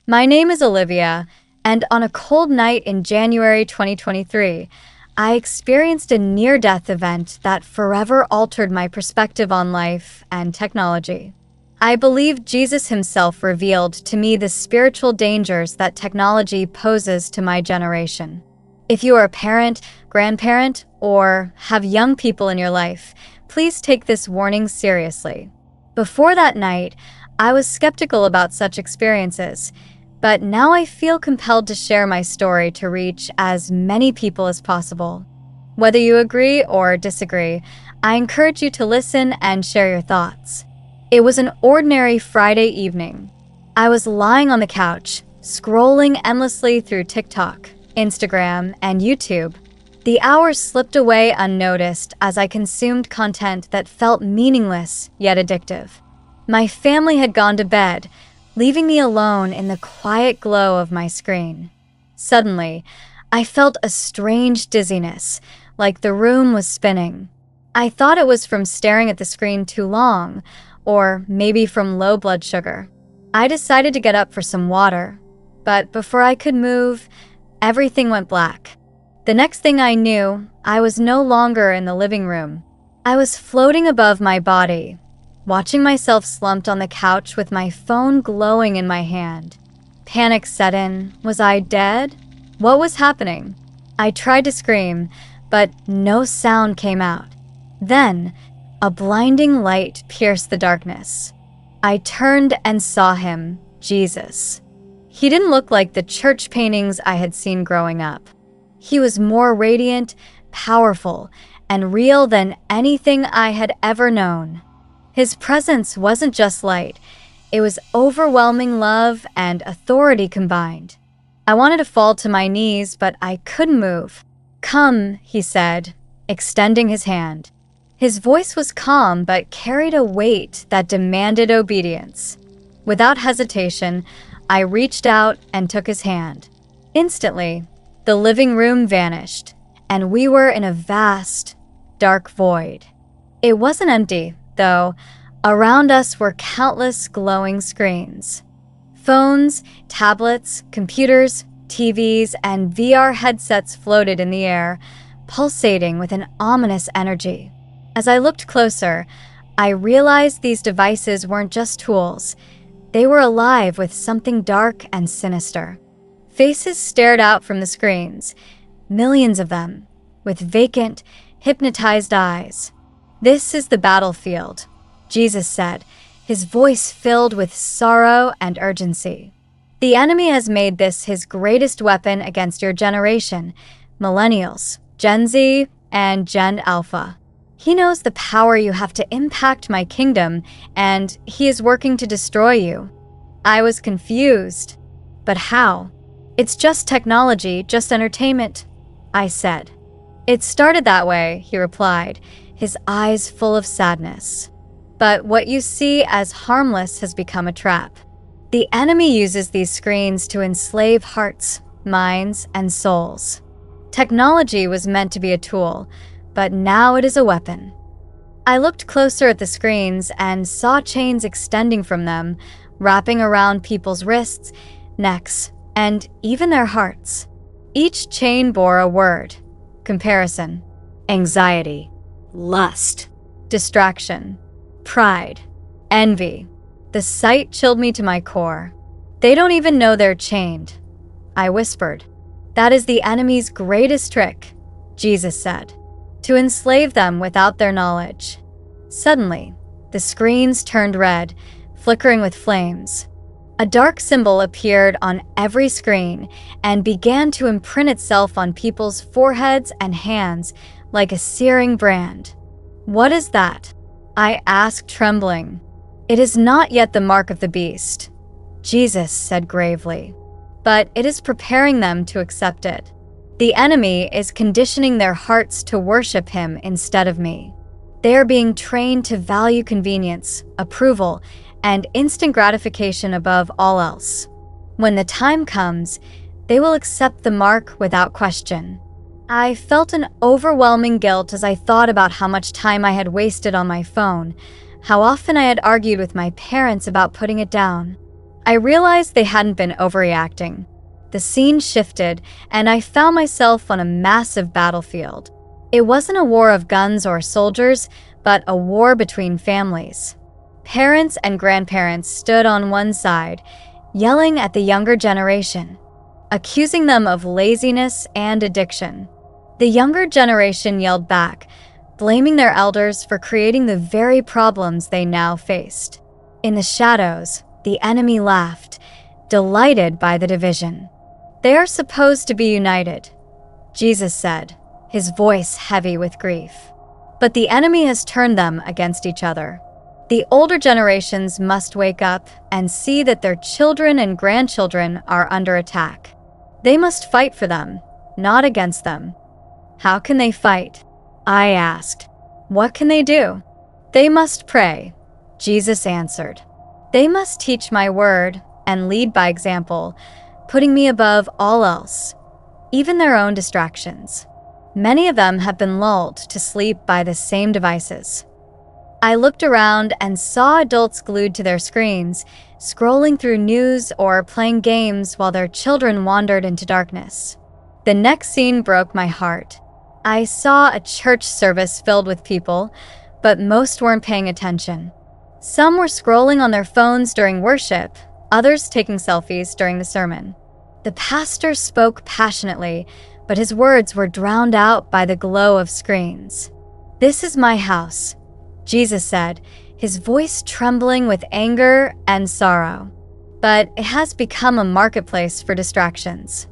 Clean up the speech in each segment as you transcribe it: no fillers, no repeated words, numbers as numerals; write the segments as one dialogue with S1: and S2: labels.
S1: My name is Olivia, and on a cold night in January 2023, I experienced a near-death event that forever altered my perspective on life and technology. I believe Jesus himself revealed to me the spiritual dangers that technology poses to my generation. If you are a parent, grandparent, or have young people in your life, please take this warning seriously. Before that night, I was skeptical about such experiences, but now I feel compelled to share my story to reach as many people as possible. Whether you agree or disagree, I encourage you to listen and share your thoughts. It was an ordinary Friday evening. I was lying on the couch, scrolling endlessly through TikTok, Instagram, and YouTube. The hours slipped away unnoticed as I consumed content that felt meaningless yet addictive. My family had gone to bed, leaving me alone in the quiet glow of my screen. Suddenly, I felt a strange dizziness, like the room was spinning. I thought it was from staring at the screen too long, or maybe from low blood sugar. I decided to get up for some water, but before I could move, everything went black. The next thing I knew, I was no longer in the living room. I was floating above my body, watching myself slumped on the couch with my phone glowing in my hand. Panic set in. Was I dead? What was happening? I tried to scream, but no sound came out. Then, a blinding light pierced the darkness. I turned and saw him, Jesus. He didn't look like the church paintings I had seen growing up. He was more radiant, powerful, and real than anything I had ever known. His presence wasn't just light, it was overwhelming love and authority combined. I wanted to fall to my knees, but I couldn't move. "Come," he said, extending his hand. His voice was calm but carried a weight that demanded obedience. Without hesitation, I reached out and took his hand. Instantly, the living room vanished, and we were in a vast, dark void. It wasn't empty, though. Around us were countless glowing screens. Phones, tablets, computers, TVs, and VR headsets floated in the air, pulsating with an ominous energy. As I looked closer, I realized these devices weren't just tools. They were alive with something dark and sinister. Faces stared out from the screens, millions of them, with vacant, hypnotized eyes. "This is the battlefield," Jesus said, his voice filled with sorrow and urgency. "The enemy has made this his greatest weapon against your generation, millennials, Gen Z, and Gen Alpha. He knows the power you have to impact my kingdom, and he is working to destroy you." I was confused. "But how?" "It's just technology, just entertainment," I said. "It started that way," he replied, his eyes full of sadness. "But what you see as harmless has become a trap. The enemy uses these screens to enslave hearts, minds, and souls. Technology was meant to be a tool, but now it is a weapon." I looked closer at the screens and saw chains extending from them, wrapping around people's wrists, necks, and even their hearts. Each chain bore a word: comparison, anxiety, lust, distraction, pride, envy. The sight chilled me to my core. "They don't even know they're chained," I whispered. "That is the enemy's greatest trick," Jesus said, "to enslave them without their knowledge." Suddenly, the screens turned red, flickering with flames. A dark symbol appeared on every screen and began to imprint itself on people's foreheads and hands like a searing brand. "What is that?" I asked, trembling. "It is not yet the mark of the beast," Jesus said gravely, "but it is preparing them to accept it. The enemy is conditioning their hearts to worship him instead of me. They are being trained to value convenience, approval, and instant gratification above all else. When the time comes, they will accept the mark without question." I felt an overwhelming guilt as I thought about how much time I had wasted on my phone, how often I had argued with my parents about putting it down. I realized they hadn't been overreacting. The scene shifted, and I found myself on a massive battlefield. It wasn't a war of guns or soldiers, but a war between families. Parents and grandparents stood on one side, yelling at the younger generation, accusing them of laziness and addiction. The younger generation yelled back, blaming their elders for creating the very problems they now faced. In the shadows, the enemy laughed, delighted by the division. "They are supposed to be united," Jesus said, his voice heavy with grief. "But the enemy has turned them against each other. The older generations must wake up and see that their children and grandchildren are under attack. They must fight for them, not against them." "How can they fight?" I asked. "What can they do?" "They must pray," Jesus answered. "They must teach my word and lead by example, putting me above all else, even their own distractions. Many of them have been lulled to sleep by the same devices." I looked around and saw adults glued to their screens, scrolling through news or playing games while their children wandered into darkness. The next scene broke my heart. I saw a church service filled with people, but most weren't paying attention. Some were scrolling on their phones during worship, others taking selfies during the sermon. The pastor spoke passionately, but his words were drowned out by the glow of screens. "This is my house," Jesus said, his voice trembling with anger and sorrow. "But it has become a marketplace for distractions.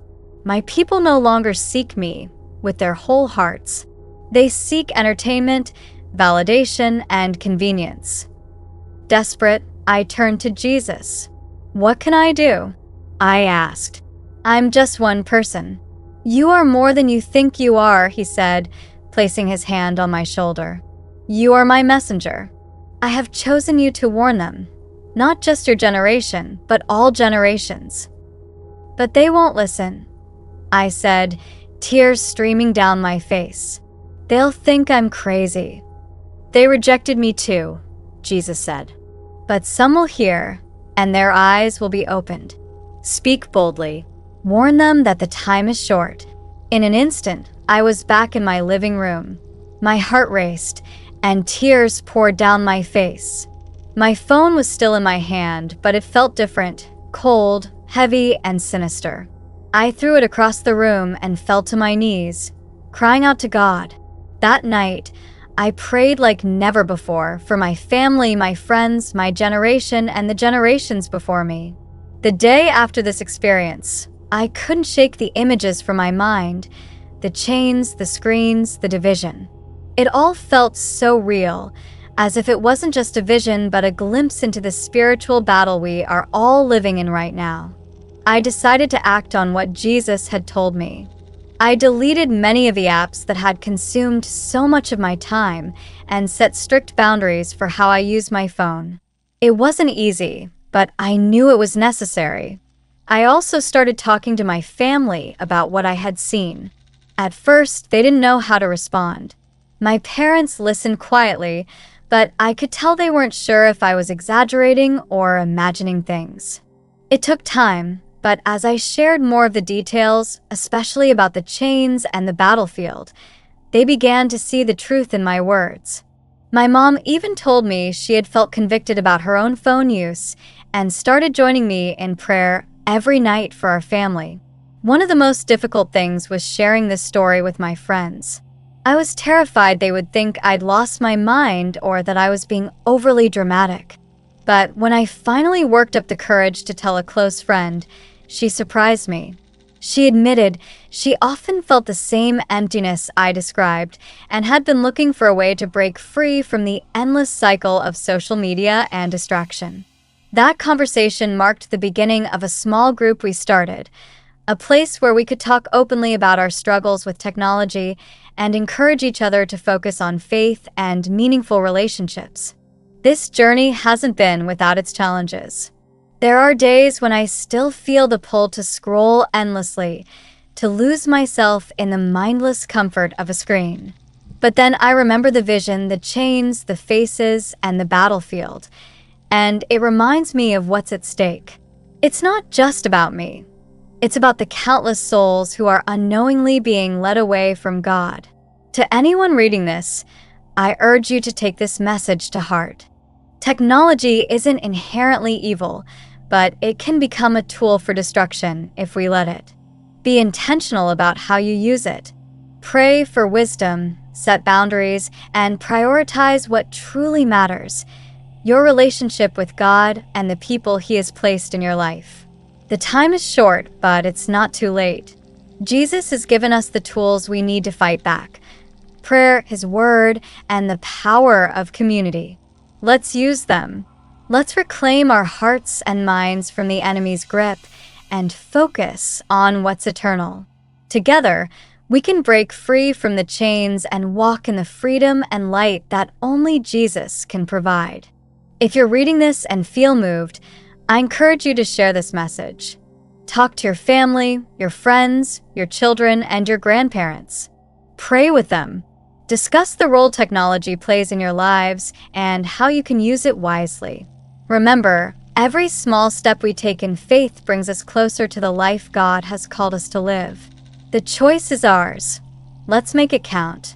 S1: My people no longer seek me with their whole hearts. They seek entertainment, validation, and convenience." Desperate, I turned to Jesus. "What can I do?" I asked. "I'm just one person." "You are more than you think you are," he said, placing his hand on my shoulder. "You are my messenger. I have chosen you to warn them, not just your generation, but all generations." "But they won't listen," I said, tears streaming down my face. "They'll think I'm crazy." "They rejected me too," Jesus said. "But some will hear, and their eyes will be opened. Speak boldly. Warn them that the time is short." In an instant, I was back in my living room. My heart raced, and tears poured down my face. My phone was still in my hand, but it felt different, cold, heavy, and sinister. I threw it across the room and fell to my knees, crying out to God. That night, I prayed like never before for my family, my friends, my generation, and the generations before me. The day after this experience, I couldn't shake the images from my mind, the chains, the screens, the division. It all felt so real, as if it wasn't just a vision but a glimpse into the spiritual battle we are all living in right now. I decided to act on what Jesus had told me. I deleted many of the apps that had consumed so much of my time and set strict boundaries for how I use my phone. It wasn't easy, but I knew it was necessary. I also started talking to my family about what I had seen. At first, they didn't know how to respond. My parents listened quietly, but I could tell they weren't sure if I was exaggerating or imagining things. It took time, but as I shared more of the details, especially about the chains and the battlefield, they began to see the truth in my words. My mom even told me she had felt convicted about her own phone use and started joining me in prayer every night for our family. One of the most difficult things was sharing this story with my friends. I was terrified they would think I'd lost my mind or that I was being overly dramatic. But when I finally worked up the courage to tell a close friend, she surprised me. She admitted she often felt the same emptiness I described and had been looking for a way to break free from the endless cycle of social media and distraction. That conversation marked the beginning of a small group we started, a place where we could talk openly about our struggles with technology and encourage each other to focus on faith and meaningful relationships. This journey hasn't been without its challenges. There are days when I still feel the pull to scroll endlessly, to lose myself in the mindless comfort of a screen. But then I remember the vision, the chains, the faces, and the battlefield, and it reminds me of what's at stake. It's not just about me. It's about the countless souls who are unknowingly being led away from God. To anyone reading this, I urge you to take this message to heart. Technology isn't inherently evil, but it can become a tool for destruction if we let it. Be intentional about how you use it. Pray for wisdom, set boundaries, and prioritize what truly matters: your relationship with God and the people He has placed in your life. The time is short, but it's not too late. Jesus has given us the tools we need to fight back: prayer, His Word, and the power of community. Let's use them. Let's reclaim our hearts and minds from the enemy's grip and focus on what's eternal. Together, we can break free from the chains and walk in the freedom and light that only Jesus can provide. If you're reading this and feel moved, I encourage you to share this message. Talk to your family, your friends, your children, and your grandparents. Pray with them. Discuss the role technology plays in your lives and how you can use it wisely. Remember, every small step we take in faith brings us closer to the life God has called us to live. The choice is ours. Let's make it count.